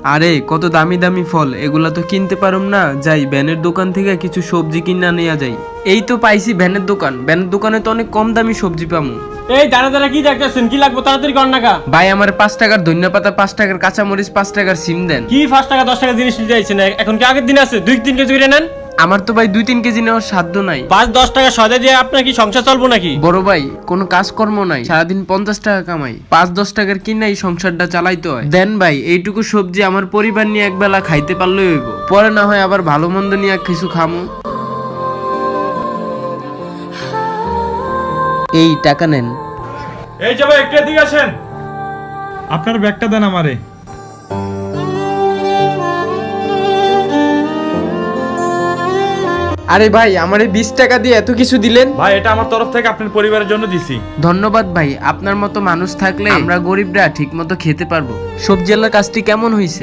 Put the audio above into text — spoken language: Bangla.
আরে কত দামি দামি ফল, এগুলা তো কিনতে পারুম না। যাই ভ্যানের দোকান থেকে কিছু সবজি কিনা নিয়ে যাই। এই তো পাইছি ভ্যানের দোকান। ভ্যানের দোকানে তো অনেক কম দামি সবজি পামু। এই দাঁড়া দাঁড়া কি দেখতেছেন? কি লাগবে তাড়াতাড়ি কর না। ভাই আমার 5 টাকার ধনিয়া পাতা, 5 টাকার কাঁচামরিচ, 5 টাকার সিম দেন। কি 5 টাকা 10 টাকা জিনিস নিতে চাইছেন? এখন কি আগের দিন আছে 2-3 কেজি করে নেন। আমার তো ভাই 2-3 কেজি নেওয়ার সাধ্য নাই। 5-10 টাকা সদা দিয়ে আপনার কি সংসার চলবো নাকি? বড় ভাই কোনো কাজকর্ম নাই, সারাদিন 50 টাকা কামাই, 5-10 টাকার কিনাই সংসারটা চালাইতে হয়। দেন ভাই এইটুকু সবজি আমার পরিবার নিয়ে একবেলা খাইতে পারলেই হইব, পরে না হয় আবার ভালো মন্দ নিয়ে কিছু খামু। এই টাকা নেন। এই যে ভাই একটু এদিকে আসেন, আপনার ব্যাগটা দেন আমারে। আরে ভাই আমারে 20 টাকা দিয়ে এত কিছু দিলেন। ভাই এটা আমার তরফ থেকে আপনার পরিবারের জন্য দিছি। ধন্যবাদ ভাই, আপনার মতো মানুষ থাকলে আমরা গরিবরা ঠিক মতো খেতে পারবো। সবজিওয়ালার কাজটি কেমন হয়েছে?